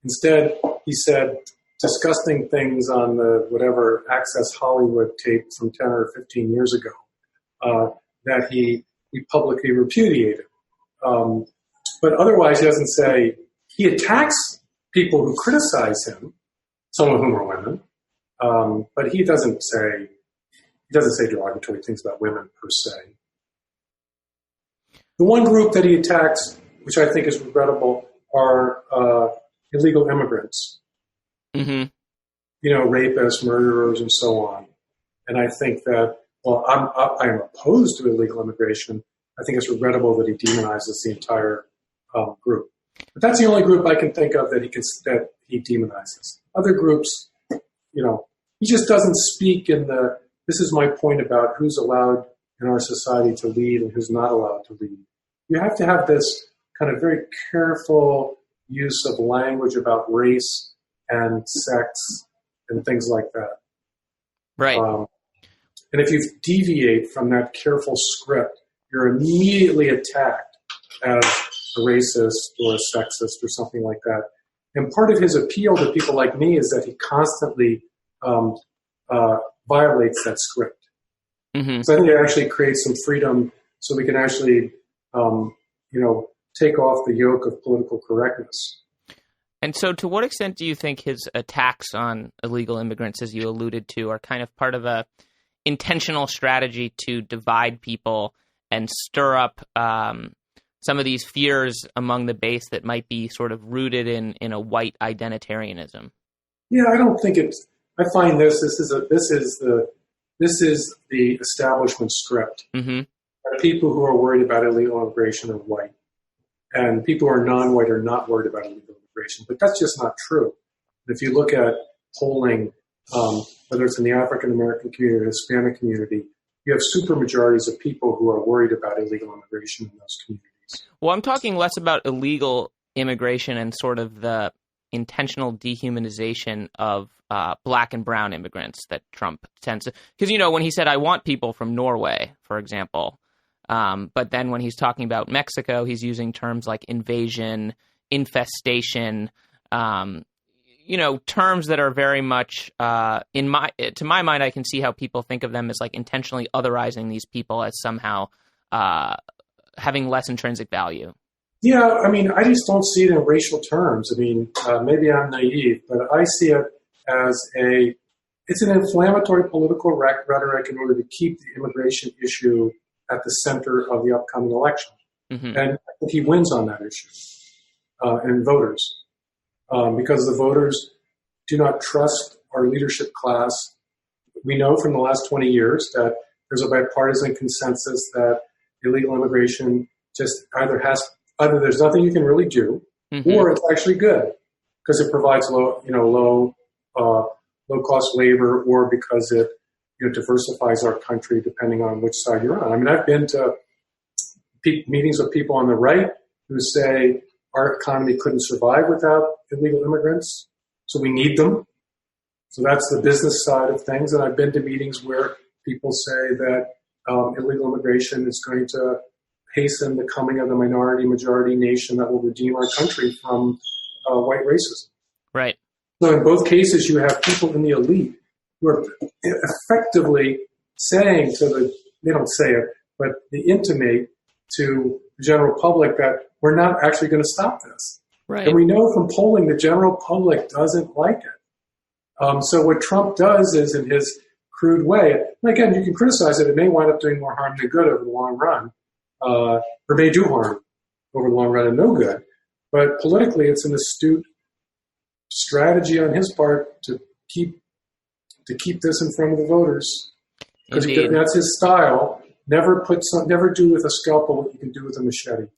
Instead, he said disgusting things on the whatever Access Hollywood tape from 10 or 15 years ago that he publicly repudiated. But otherwise, he doesn't say, he attacks people who criticize him, some of whom are women, but he doesn't say derogatory things about women per se. The one group that he attacks, which I think is regrettable, are illegal immigrants. Mm-hmm. Rapists, murderers, and so on. And I think that, I'm opposed to illegal immigration. I think it's regrettable that he demonizes the entire group. But that's the only group I can think of that he demonizes. Other groups, he just doesn't speak this is my point about who's allowed in our society to lead and who's not allowed to lead. You have to have this kind of very careful use of language about race and sex and things like that. Right. And if you deviate from that careful script, you're immediately attacked as a racist or a sexist or something like that. And part of his appeal to people like me is that he constantly violates that script. Mm-hmm. So I think it actually creates some freedom so we can actually, take off the yoke of political correctness. And so to what extent do you think his attacks on illegal immigrants, as you alluded to, are kind of part of a intentional strategy to divide people and stir up some of these fears among the base that might be sort of rooted in a white identitarianism? Yeah, I don't think it's. I find this is the establishment script. Mm-hmm. People who are worried about illegal immigration are white, and people who are non-white are not worried about illegal immigration. But that's just not true. If you look at polling, whether it's in the African American community or Hispanic community, you have supermajorities of people who are worried about illegal immigration in those communities. Well, I'm talking less about illegal immigration and sort of the intentional dehumanization of black and brown immigrants that Trump tends to... Because, when he said, I want people from Norway, for example, but then when he's talking about Mexico, he's using terms like invasion, infestation, terms that are very much, to my mind, I can see how people think of them as like intentionally otherizing these people as somehow having less intrinsic value. Yeah, I just don't see it in racial terms. Maybe I'm naive, but I see it as it's an inflammatory political rhetoric in order to keep the immigration issue at the center of the upcoming election. Mm-hmm. And I think he wins on that issue, and voters, because the voters do not trust our leadership class. We know from the last 20 years that there's a bipartisan consensus that illegal immigration just either has either there's nothing you can really do, or it's actually good because it provides low cost labor, or because it diversifies our country depending on which side you're on. I mean, I've been to meetings with people on the right who say our economy couldn't survive without illegal immigrants, so we need them. So that's the business side of things. And I've been to meetings where people say that illegal immigration is going to hasten the coming of the minority-majority nation that will redeem our country from white racism. Right. So in both cases, you have people in the elite who are effectively saying they don't say it, but they intimate to the general public that we're not actually going to stop this. Right. And we know from polling the general public doesn't like it. So what Trump does is, in his crude way, and again, you can criticize it, it may wind up doing more harm than good over the long run, or may do harm over the long run and no good. But politically, it's an astute strategy on his part to keep this in front of the voters. Because that's his style. Never do with a scalpel what you can do with a machete.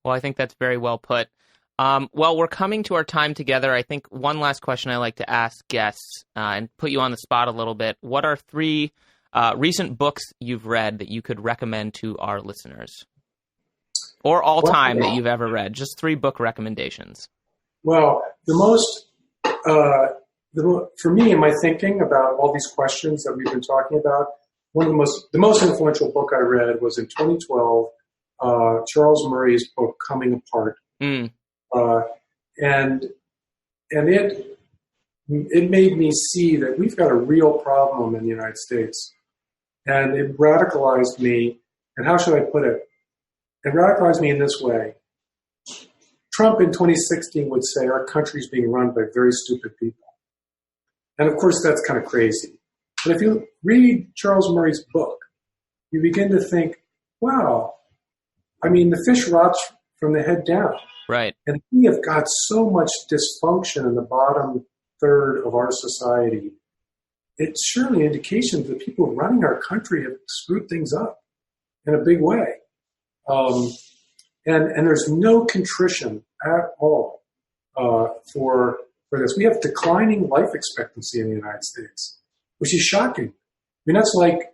Well, I think that's very well put. Well, we're coming to our time together. I think one last question I like to ask guests and put you on the spot a little bit. What are 3 recent books you've read that you could recommend to our listeners? Or all time that you've ever read? Just 3 book recommendations. Well, for me, in my thinking about all these questions that we've been talking about, the most influential book I read was in 2012, Charles Murray's book Coming Apart. And it made me see that we've got a real problem in the United States. And it radicalized me. And how should I put it? It radicalized me in this way. Trump in 2016 would say our country's being run by very stupid people. And of course, that's kind of crazy. But if you read Charles Murray's book, you begin to think, wow, I mean, the fish rots from the head down. Right. And we have got so much dysfunction in the bottom third of our society. It's surely an indication that the people running our country have screwed things up in a big way. And there's no contrition at all for this. We have declining life expectancy in the United States, which is shocking. I mean, that's like,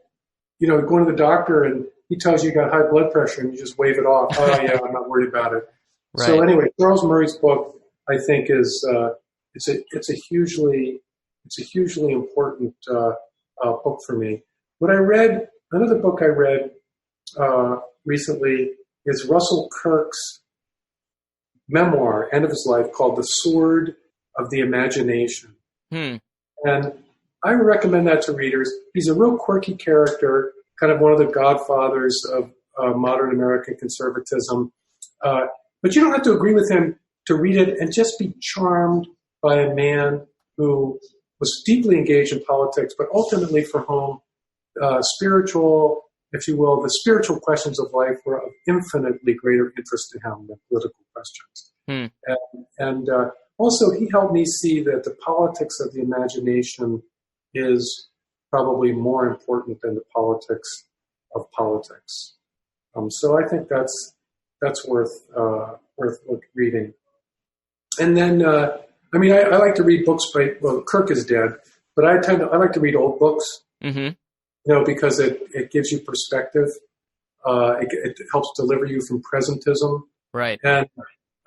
going to the doctor and he tells you got high blood pressure and you just wave it off. Oh, yeah, I'm not worried about it. Right. So anyway, Charles Murray's book, I think, is it's a hugely important book for me. Another book I read recently is Russell Kirk's memoir, end of his life, called The Sword of the Imagination. And I recommend that to readers. He's a real quirky character, kind of one of the godfathers of modern American conservatism. But you don't have to agree with him to read it and just be charmed by a man who was deeply engaged in politics, but ultimately for whom spiritual, if you will, the spiritual questions of life were of infinitely greater interest to him than political questions. And also, he helped me see that the politics of the imagination is probably more important than the politics of politics. So I think that's worth reading. And then, I like to read books Kirk is dead, but I like to read old books, because it gives you perspective. It helps deliver you from presentism. Right. And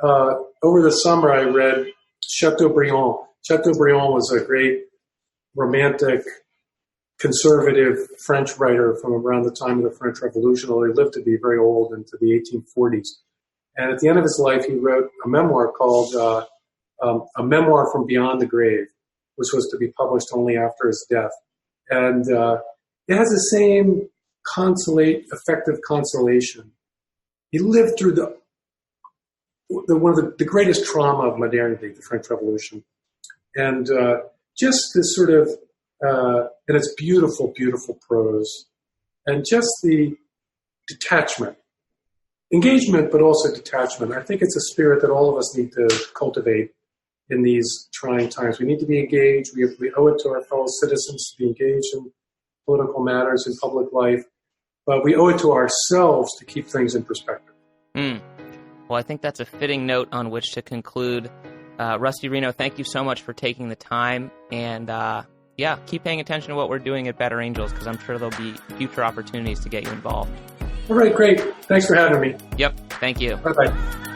over the summer, I read Chateaubriand. Chateaubriand was a great romantic, conservative French writer from around the time of the French Revolution, although he lived to be very old into the 1840s. And at the end of his life, he wrote a memoir called A Memoir from Beyond the Grave, which was to be published only after his death. And it has the same effective consolation. He lived through one of the greatest trauma of modernity, the French Revolution. And just this sort of, and it's beautiful, beautiful prose, and just the detachment, engagement, but also detachment. I think it's a spirit that all of us need to cultivate in these trying times. We need to be engaged. We owe it to our fellow citizens to be engaged in political matters in public life, but we owe it to ourselves to keep things in perspective. Well, I think that's a fitting note on which to conclude. Rusty Reno, thank you so much for taking the time. And keep paying attention to what we're doing at Better Angels, because I'm sure there'll be future opportunities to get you involved. All right, great. Thanks for having me. Yep, thank you. Bye-bye.